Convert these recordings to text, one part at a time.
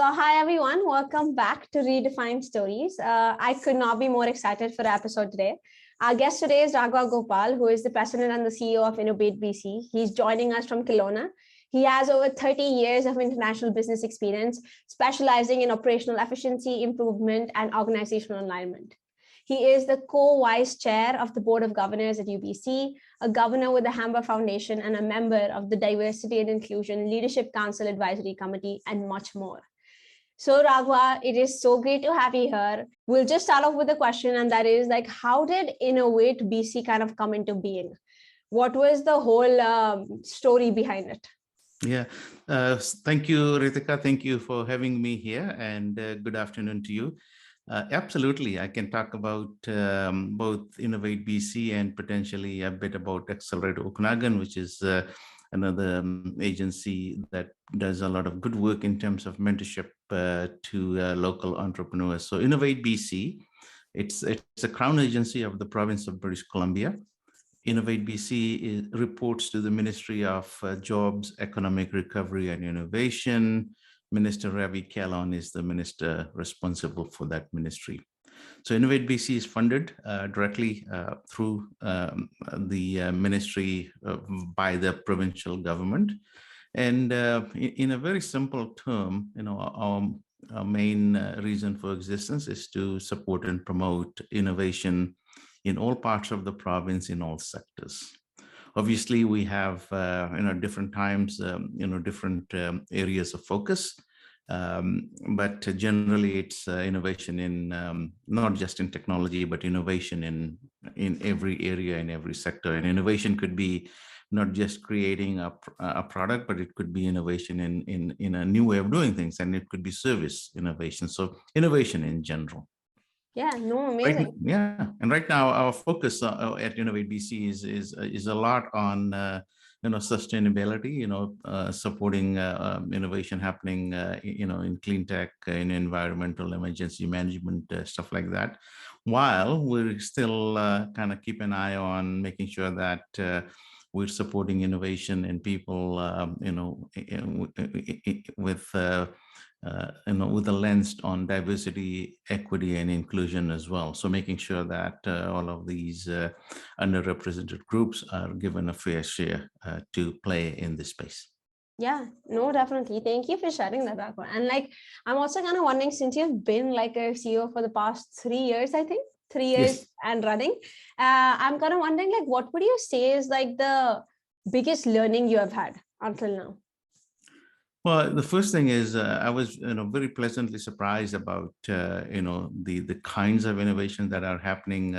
So hi everyone, welcome back to Redefine Stories. I could not be more excited for the episode today. Our guest today is Raghwa Gopal, who is the president and the CEO of Innovate BC. He's joining us from Kelowna. He has over 30 years of international business experience, specializing in operational efficiency, improvement, and organizational alignment. He is the co-vice chair of the Board of Governors at UBC, a governor with the Hamber Foundation, and a member of the Diversity and Inclusion Leadership Council Advisory Committee, and much more. So Raghwa, it is so great to have you here. We'll just start off with a question, and that is like, how did Innovate BC kind of come into being? What was the whole story behind it? Yeah, thank you, Ritika. Thank you for having me here, and good afternoon to you. Absolutely, I can talk about both Innovate BC and potentially a bit about Accelerate Okanagan, which is another agency that does a lot of good work in terms of mentorship to local entrepreneurs. So Innovate BC, it's a crown agency of the province of British Columbia. Innovate BC reports to the Ministry of Jobs, Economic Recovery and Innovation. Minister Ravi Kahlon is the minister responsible for that ministry. So Innovate BC is funded directly through the ministry by the provincial government. And in a very simple term, our main reason for existence is to support and promote innovation in all parts of the province, in all sectors. Obviously, we have different times, different areas of focus. But generally, it's innovation in not just in technology, but innovation in every area, in every sector. And innovation could be not just creating a product, but it could be innovation in a new way of doing things, and it could be service innovation. So innovation in general. Yeah, no, amazing. And right now our focus at Innovate BC is a lot on sustainability, supporting innovation happening, in clean tech, in environmental emergency management, stuff like that, while we're still kind of keep an eye on making sure that we're supporting innovation in people, with a lens on diversity, equity, and inclusion as well. So making sure that all of these underrepresented groups are given a fair share to play in this space. Yeah, no, definitely. Thank you for sharing that background. And I'm also kind of wondering, since you've been like a CEO for the past 3 years, I think 3 years Yes. and running, I'm kind of wondering, what would you say is like the biggest learning you have had until now? Well, the first thing is I was, very pleasantly surprised about, the kinds of innovations that are happening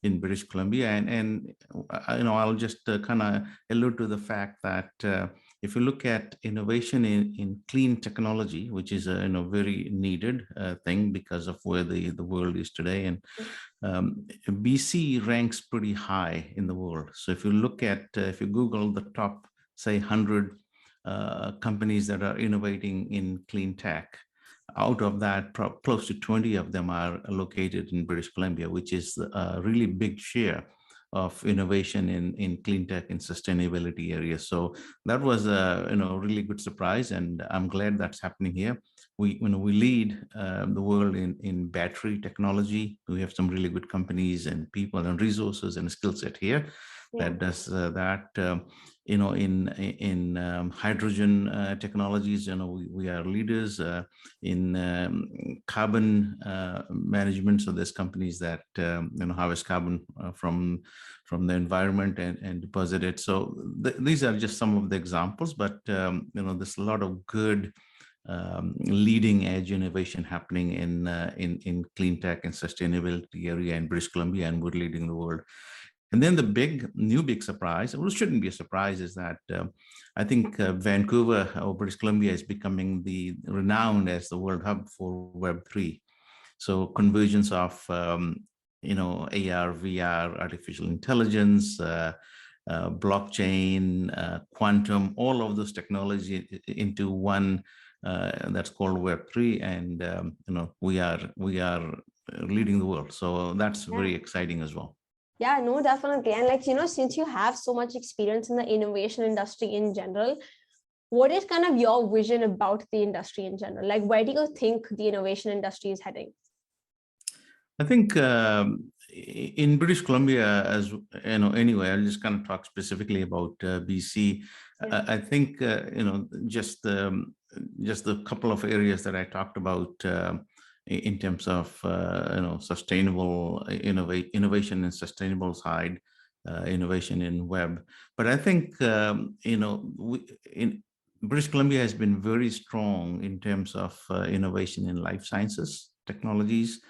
in British Columbia, and I'll just kind of allude to the fact that if you look at innovation in clean technology, which is a very needed thing because of where the world is today, and BC ranks pretty high in the world. So if you look at if you Google the top, say, 100 companies that are innovating in clean tech, out of that, close to 20 of them are located in British Columbia, which is a really big share of innovation in clean tech and sustainability areas. So that was a really good surprise, and I'm glad that's happening here. We lead the world in battery technology. We have some really good companies and people and resources and skill set here that does that. In hydrogen technologies, we are leaders in carbon management. So there's companies that harvest carbon from the environment and deposit it. So these are just some of the examples, but there's a lot of good leading edge innovation happening in clean tech and sustainability area in British Columbia, and we're leading the world. And then the big surprise, well, it shouldn't be a surprise, is that I think Vancouver or British Columbia is becoming renowned as the world hub for Web3. So convergence of, AR, VR, artificial intelligence, blockchain, quantum, all of those technology into one that's called Web3. And, we are leading the world. So that's very exciting as well. Yeah, no, definitely. And since you have so much experience in the innovation industry in general, what is kind of your vision about the industry in general? Like, where do you think the innovation industry is heading? I think in British Columbia, as you know, anyway, I'll just kind of talk specifically about BC. Yeah. I think just the couple of areas that I talked about in terms of sustainable innovation and sustainable side, innovation in web. But I think in British Columbia has been very strong in terms of innovation in life sciences technologies.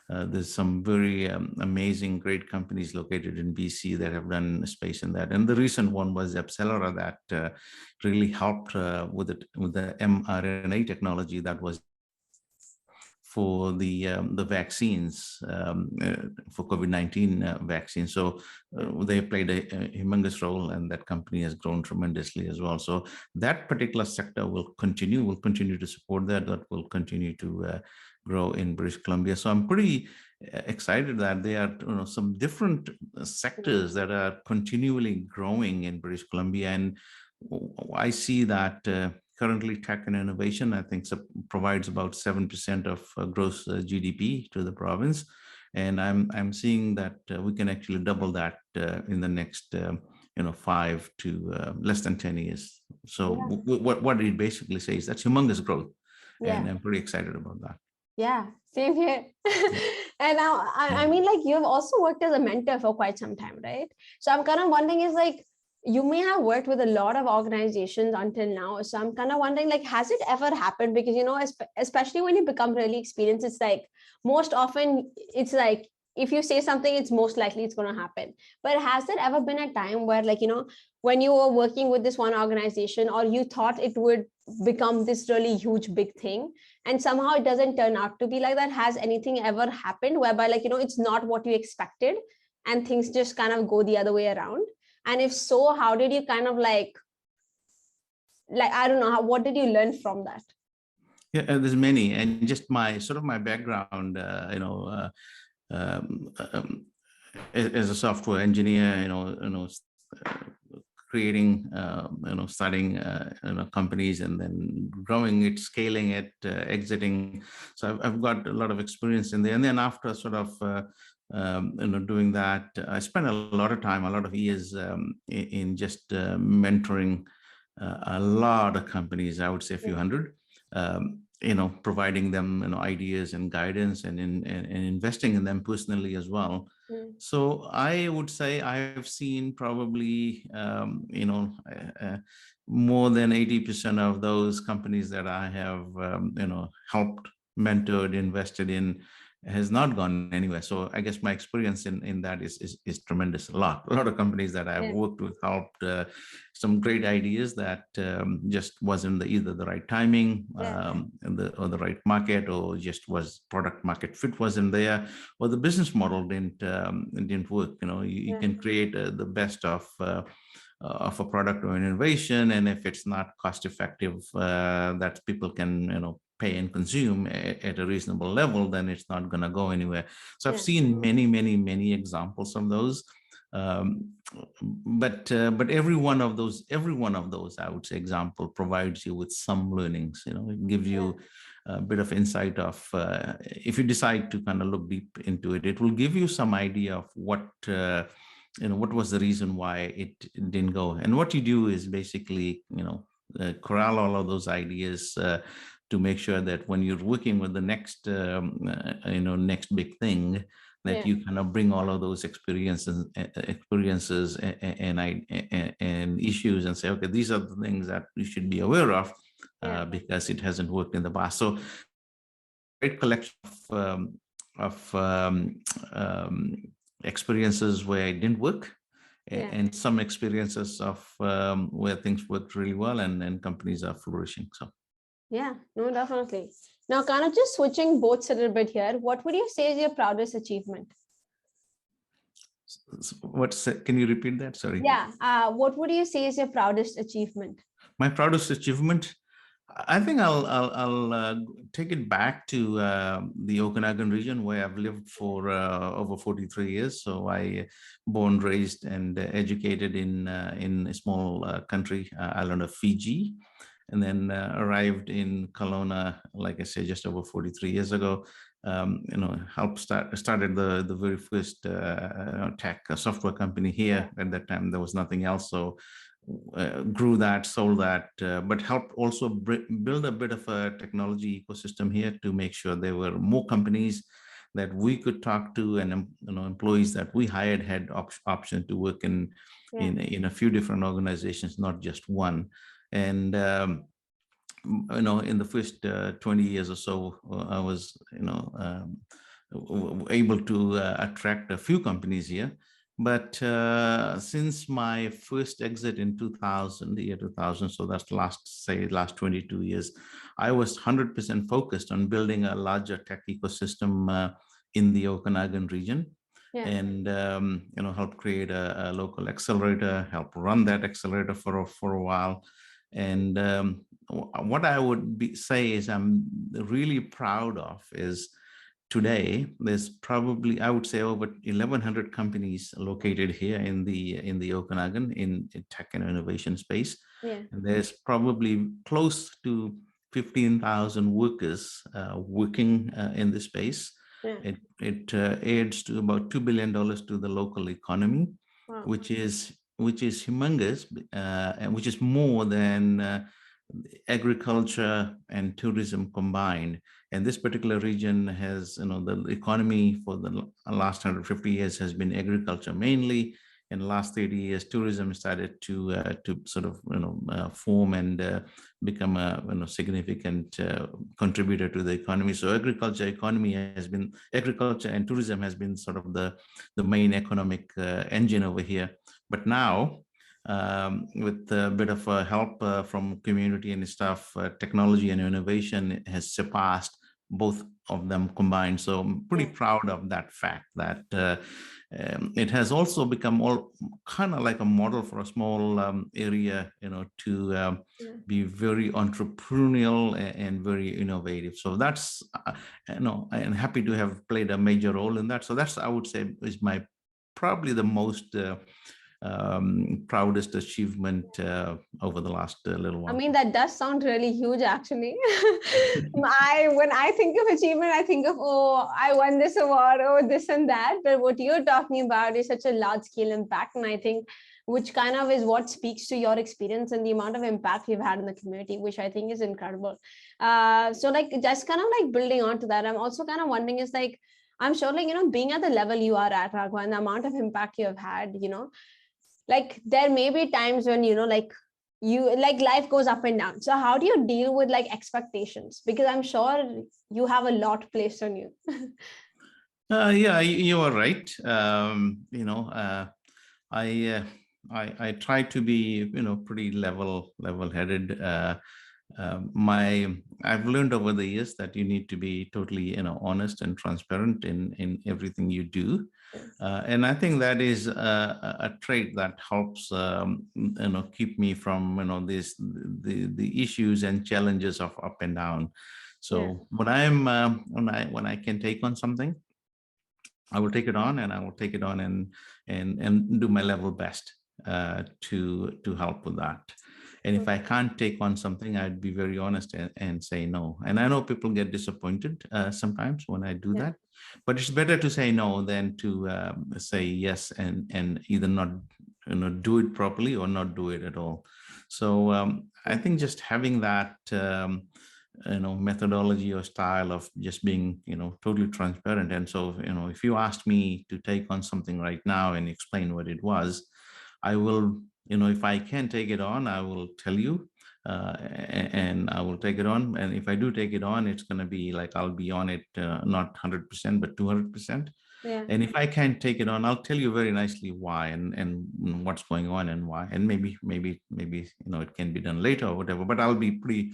There's some very amazing, great companies located in BC that have done space in that. And the recent one was Epsilora that really helped with the mRNA technology that was for the vaccines for COVID-19 vaccine. So they played a humongous role, and that company has grown tremendously as well. So that particular sector will continue to support that. That will continue to grow in British Columbia. So I'm pretty excited that there are some different sectors that are continually growing in British Columbia, and I see that currently tech and innovation, I think, provides about 7% of gross GDP to the province, and I'm seeing that we can actually double that in the next 5 to less than 10 years. So what it basically says, that's humongous growth, and I'm pretty excited about that. Yeah, same here. And now, I mean, like, you've also worked as a mentor for quite some time, right? So I'm kind of wondering is like, you may have worked with a lot of organizations until now. So I'm kind of wondering, like, has it ever happened? Because, especially when you become really experienced, it's like, most often it's like, if you say something, it's most likely it's going to happen. But has there ever been a time where, like, when you were working with this one organization, or you thought it would become this really huge, big thing, and somehow it doesn't turn out to be like that? Has anything ever happened whereby, like, it's not what you expected and things just kind of go the other way around? And if so, how did you kind of like, I don't know, what did you learn from that? Yeah, there's many, and just my background, as a software engineer, creating, starting, companies and then growing it, scaling it, exiting. So I've got a lot of experience in there. And then after doing that, I spent a lot of time, a lot of years in just mentoring a lot of companies. I would say a few hundred. Providing them ideas and guidance, and investing in them personally as well. So I would say I've seen probably more than 80% of those companies that I have helped, mentored, invested in has not gone anywhere. So I guess my experience in that is tremendous. A lot of companies that I've worked with, helped, some great ideas that just wasn't either the right timing or the right market, or just was product market fit wasn't there, or the business model didn't work. You can create the best of a product or an innovation, and if it's not cost effective, that people can pay and consume at a reasonable level, then it's not going to go anywhere. So I've seen many examples of those. But every one of those, I would say, example provides you with some learnings. It gives you a bit of insight of, if you decide to kind of look deep into it, it will give you some idea of what was the reason why it didn't go. And what you do is basically corral all of those ideas to make sure that when you're working with the next next big thing, that you kind of bring all of those experiences and issues and say, okay, these are the things that you should be aware of because it hasn't worked in the past. So great collection of experiences where it didn't work, and some experiences of where things worked really well, and companies are flourishing. So yeah, no, definitely. Now, kind of just switching boats a little bit here, what would you say is your proudest achievement? Can you repeat that? Sorry. Yeah. What would you say is your proudest achievement? My proudest achievement, I think I'll take it back to the Okanagan region, where I've lived for over 43 years. So I born, raised, and educated in a small country, island of Fiji. and then arrived in Kelowna, like I said, just over 43 years ago. Helped started the very first tech software company here. At that time, there was nothing else, so grew that, sold that, but helped also build a bit of a technology ecosystem here to make sure there were more companies that we could talk to, and employees that we hired had option to work in a few different organizations, not just one. And in the first 20 years or so, I was able to attract a few companies here. But since my first exit in the year 2000, so that's last 22 years, I was 100% focused on building a larger tech ecosystem in the Okanagan region. And help create a local accelerator, help run that accelerator for a while. And what I would say is I'm really proud of is today there's probably, I would say, over 1,100 companies located here in the Okanagan in tech and innovation space. And there's probably close to 15,000 workers working in this space. It adds to about $2 billion to the local economy, which is humongous, and which is more than agriculture and tourism combined. And this particular region has, the economy for the last 150 years has been agriculture mainly. In the last 30 years, tourism started to sort of form and become a significant contributor to the economy. So agriculture and tourism has been sort of the main economic engine over here. But now, with a bit of help from community and stuff, technology and innovation has surpassed both of them combined. So I'm pretty proud of that fact that it has also become all kind of like a model for a small area, to be very entrepreneurial and very innovative. So that's, I'm happy to have played a major role in that. So that's, I would say, is my probably the most proudest achievement over the last little while. I mean, that does sound really huge, actually. When I think of achievement, I think of, oh, I won this award, oh, this and that. But what you're talking about is such a large scale impact. And I think which kind of is what speaks to your experience and the amount of impact you've had in the community, which I think is incredible. So like, just kind of like building on to that, I'm also kind of wondering is like, I'm sure like, being at the level you are at, Raghwa, and the amount of impact you have had, like there may be times when, like life goes up and down. So how do you deal with like expectations? Because I'm sure you have a lot placed on you. Yeah, you are right. I try to be, pretty level-headed. I've learned over the years that you need to be totally, honest and transparent in everything you do. And I think that is a trait that helps, keep me from, the issues and challenges of up and down. So when I can take on something, I will take it on, and I will take it on and do my level best to help with that. And if I can't take on something, I'd be very honest and say no. And I know people get disappointed sometimes when I do that, but it's better to say no than to say yes and either not do it properly or not do it at all. So I think just having that methodology or style of just being totally transparent. And so if you asked me to take on something right now and explain what it was, I will, if I can take it on, I will tell you, and I will take it on. And if I do take it on, it's going to be like, I'll be on it, not 100%, but 200%. And if I can't take it on, I'll tell you very nicely why and what's going on and why. And maybe, it can be done later or whatever, but I'll be pretty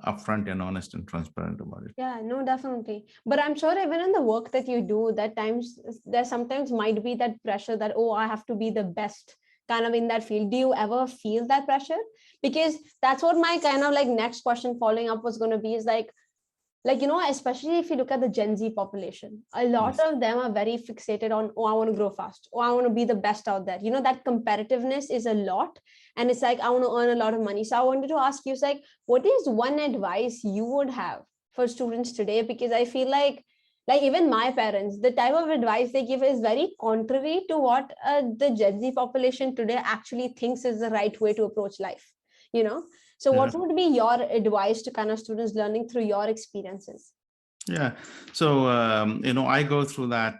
upfront and honest and transparent about it. Yeah, no, definitely. But I'm sure even in the work that you do, there sometimes might be that pressure that, oh, I have to be the best kind of in that field. Do you ever feel that pressure? Because that's what my kind of like next question following up was going to be, is like, like, especially if you look at the Gen Z population, a lot Yes. of them are very fixated on, oh, I want to grow fast, oh, I want to be the best out there. That competitiveness is a lot. And it's like, I want to earn a lot of money. So I wanted to ask you, like, what is one advice you would have for students today? Because I feel like even my parents, the type of advice they give is very contrary to what the Gen Z population today actually thinks is the right way to approach life, you know? So Yeah. what would be your advice to kind of students learning through your experiences? Yeah. So, I go through that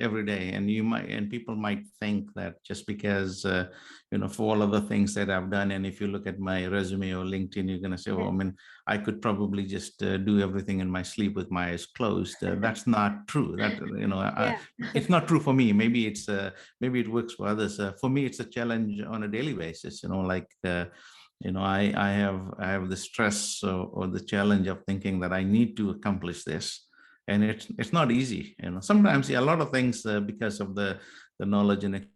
every day, and people might think that just because, for all of the things that I've done, and if you look at my resume or LinkedIn, you're going to say, well, I mean, I could probably just do everything in my sleep with my eyes closed. That's not true. It's not true for me. Maybe maybe it works for others. For me, it's a challenge on a daily basis, I have the stress or the challenge of thinking that I need to accomplish this, and it's not easy. Sometimes a lot of things because of the knowledge and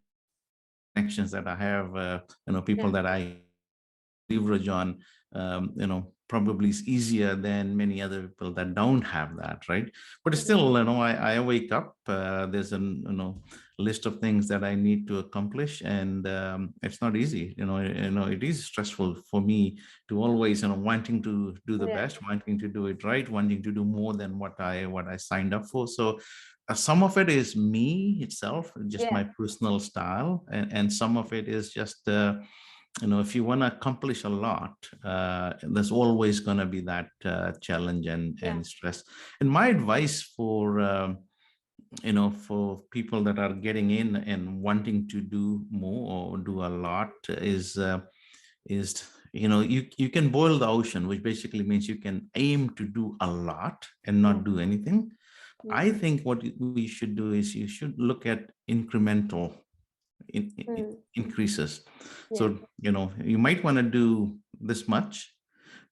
connections that I have, people that I leverage on, probably is easier than many other people that don't have that, right? But still, I wake up, there's a list of things that I need to accomplish, and it's not easy. It is stressful for me to always, wanting to do the best, wanting to do it right, wanting to do more than what I signed up for. So some of it is me itself, just my personal style, and some of it is just if you want to accomplish a lot, there's always going to be that challenge and stress. And my advice for people that are getting in and wanting to do more or do a lot is you can boil the ocean, which basically means you can aim to do a lot and not do anything. I think what we should do is you should look at incremental increases. So, you might want to do this much,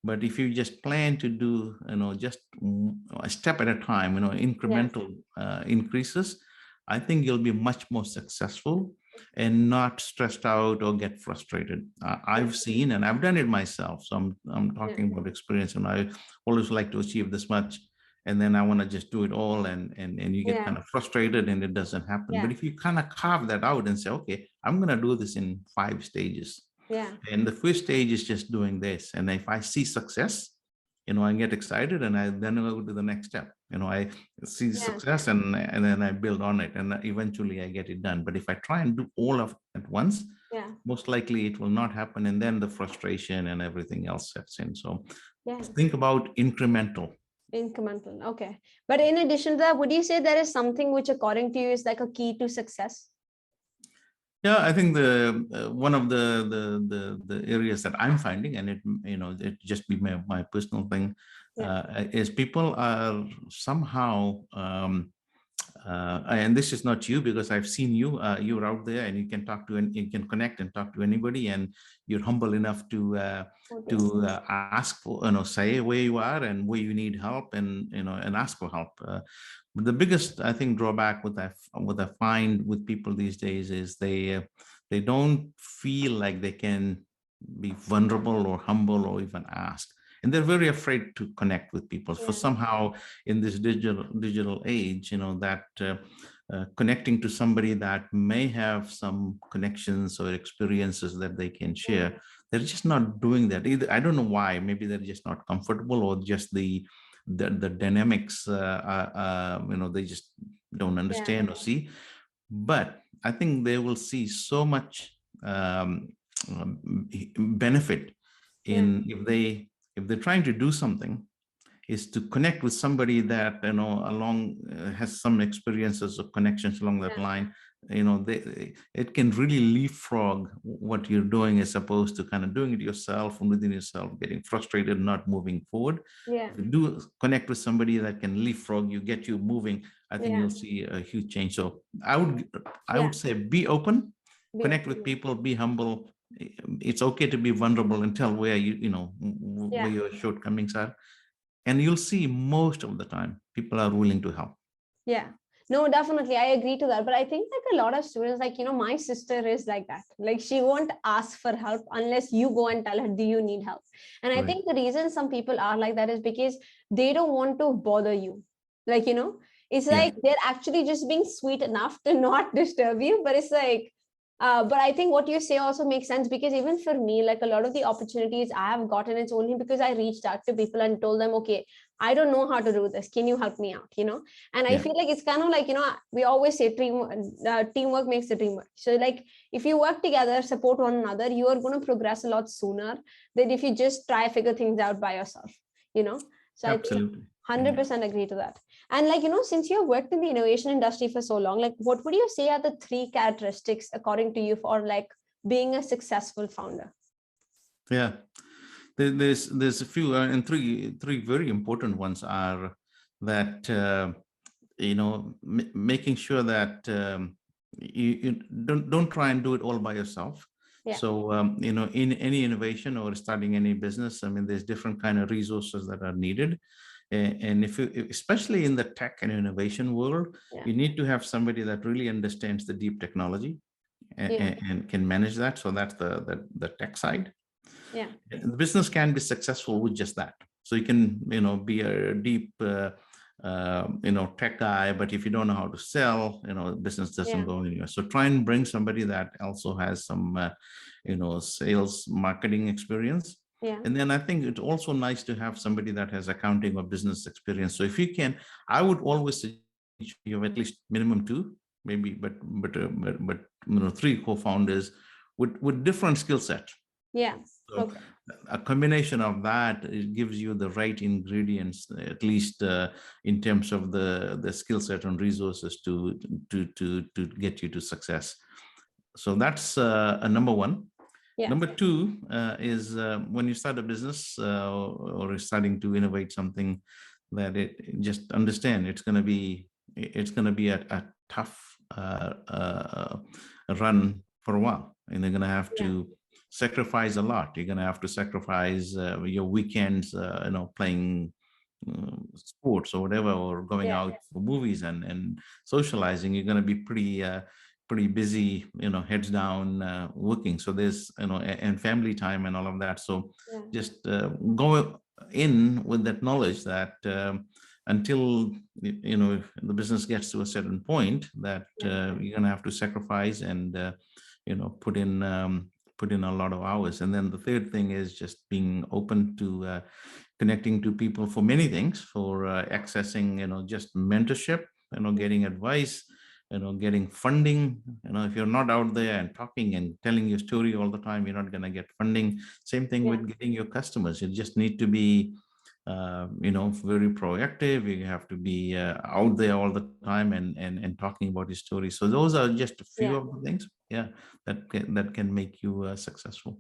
but if you just plan to do, just a step at a time, incremental increases, I think you'll be much more successful and not stressed out or get frustrated. I've seen, and I've done it myself. So I'm talking about experience, and I always like to achieve this much, and then I want to just do it all, and you get kind of frustrated and it doesn't happen. But if you kind of carve that out and say, okay, I'm going to do this in 5 stages. And the first stage is just doing this. And if I see success, I get excited, and I then go to the next step. I see success, and then I build on it, and eventually I get it done. But if I try and do all of it at once, most likely it will not happen. And then the frustration and everything else sets in. So think about incremental. Okay. But in addition to that, would you say there is something which according to you is like a key to success? Yeah, I think the one of the areas that I'm finding, and it just be my personal thing, is people are somehow, and this is not you, because I've seen you. You're out there, and you can talk to, and you can connect and talk to anybody, and you're humble enough to ask for, say where you are and where you need help, and and ask for help. But the biggest, I think, drawback what I find with people these days is they don't feel like they can be vulnerable or humble or even ask, and they're very afraid to connect with people. For somehow in this digital age, that connecting to somebody that may have some connections or experiences that they can share, they're just not doing that either. I don't know why. Maybe they're just not comfortable, or just the dynamics, they just don't understand or see. But I think they will see so much benefit in, if they're trying to do something, is to connect with somebody that along has some experiences or connections along that line. It can really leapfrog what you're doing, as opposed to kind of doing it yourself and within yourself, getting frustrated, not moving forward. If you do connect with somebody that can leapfrog you, get you moving, I think you'll see a huge change. So I would say, be open, connect with people, be humble. It's okay to be vulnerable and tell where where your shortcomings are. And you'll see most of the time people are willing to help. No, definitely. I agree to that. But I think like a lot of students, like, my sister is like that. Like she won't ask for help unless you go and tell her, do you need help? And I Right. think the reason some people are like that is because they don't want to bother you. Like, it's Yeah. like they're actually just being sweet enough to not disturb you. But it's like, but I think what you say also makes sense because even for me, like a lot of the opportunities I have gotten, it's only because I reached out to people and told them, okay, I don't know how to do this. Can you help me out? And I Yeah. feel like it's kind of like, we always say teamwork makes the dream work. So like if you work together, support one another, you are going to progress a lot sooner than if you just try figure things out by yourself, So I think Absolutely. Yeah. 100% agree to that. And like, since you've worked in the innovation industry for so long, like what would you say are the three characteristics according to you for like being a successful founder? Yeah. There's a few, and three very important ones are that making sure that you don't try and do it all by yourself. Yeah. So in any innovation or starting any business, I mean, there's different kind of resources that are needed. And if you, especially in the tech and innovation world, Yeah. you need to have somebody that really understands the deep technology Yeah. and can manage that. So that's the tech side. Yeah. The business can be successful with just that. So you can be a deep tech guy, but if you don't know how to sell, business doesn't Yeah. go anywhere. So try and bring somebody that also has some sales marketing experience. Yeah. And then I think it's also nice to have somebody that has accounting or business experience. So if you can, I would always suggest you have at least minimum two, maybe, but three co-founders with different skill set. Yeah. So Okay. a combination of that, it gives you the right ingredients, at least in terms of the skill set and resources to get you to success. So that's a number one. Yeah. Number two is when you start a business or you're starting to innovate something, that it just understand it's going to be a tough run for a while, and you're going to have Yeah. to sacrifice a lot. You're going to have to sacrifice your weekends, playing sports or whatever, or going Yeah. out for movies and socializing. You're going to be pretty busy, heads down, working. So there's, and family time and all of that. So Yeah. just go in with that knowledge that until the business gets to a certain point, that you're going to have to sacrifice and put in a lot of hours. And then the third thing is just being open to connecting to people for many things, for accessing just mentorship, getting advice, getting funding. If you're not out there and talking and telling your story all the time, you're not going to get funding. Same thing Yeah. with getting your customers. You just need to be very proactive. You have to be out there all the time and talking about your story. So those are just a few Yeah. of the things, yeah, that can make you successful.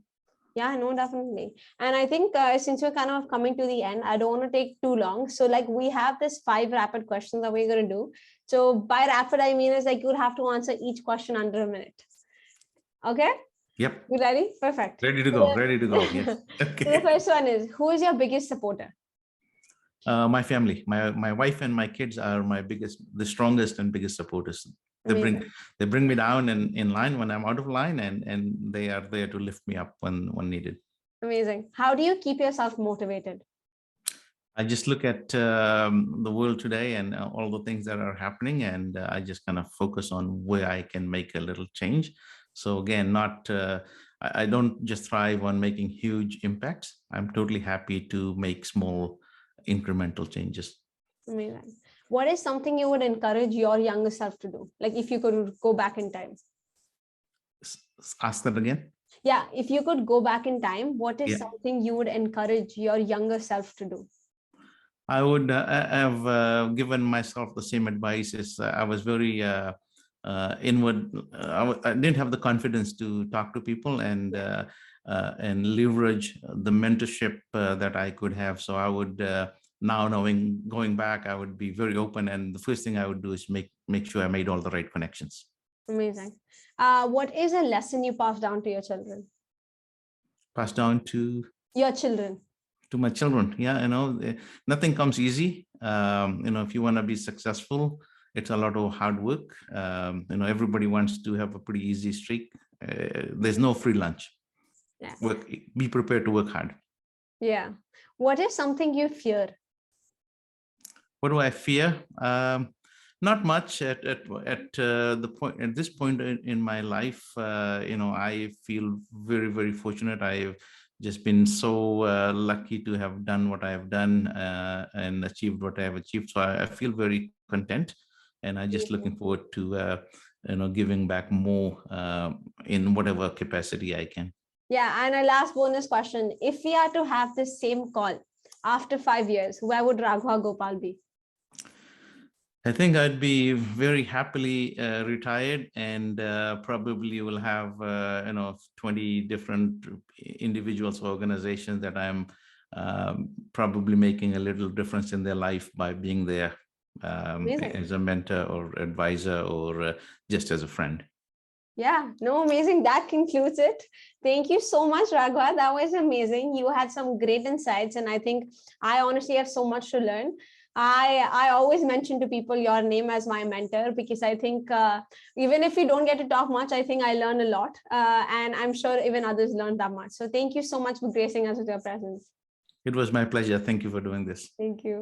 Yeah, no, definitely. And I think since we're kind of coming to the end, I don't want to take too long. So like we have this 5 rapid questions that we're going to do. So by rapid, I mean is like you would have to answer each question under a minute. Okay. Yep. You ready? Perfect. Ready to go. Ready to go. Yes. So the first one is, who is your biggest supporter? My family, my wife and my kids are the strongest and biggest supporters. They bring me down in line when I'm out of line, and they are there to lift me up when needed. Amazing. How do you keep yourself motivated? I just look at the world today and all the things that are happening, and I just kind of focus on where I can make a little change. So again, I don't just thrive on making huge impacts. I'm totally happy to make small incremental changes. Amazing. What is something you would encourage your younger self to do? Like if you could go back in time. Ask that again. Yeah, if you could go back in time, what is Yeah. something you would encourage your younger self to do? I would have given myself the same advice. Is I was very inward. I didn't have the confidence to talk to people and leverage the mentorship that I could have. So I would now, knowing going back, I would be very open. And the first thing I would do is make sure I made all the right connections. Amazing. What is a lesson you pass down to your children? Pass down to your children. To my children. Yeah, nothing comes easy. If you want to be successful, It's a lot of hard work. Everybody wants to have a pretty easy streak. There's no free lunch. Yeah. Be prepared to work hard. Yeah. What is something you fear? What do I fear? Not much at this point in my life. I feel very, very fortunate. I've just been so lucky to have done what I have done and achieved what I have achieved. So I feel very content, and I'm just looking forward to giving back more in whatever capacity I can. Yeah, and a last bonus question: if we are to have the same call after 5 years, where would Raghwa Gopal be? I think I'd be very happily retired, and probably will have 20 different individuals or organizations that I'm probably making a little difference in their life by being there as a mentor or advisor or just as a friend. Yeah, no, amazing. That concludes it. Thank you so much, Raghwa. That was amazing. You had some great insights, and I think I honestly have so much to learn. I always mention to people your name as my mentor, because I think even if we don't get to talk much, I think I learn a lot, and I'm sure even others learn that much. So thank you so much for gracing us with your presence. It was my pleasure. Thank you for doing this. Thank you.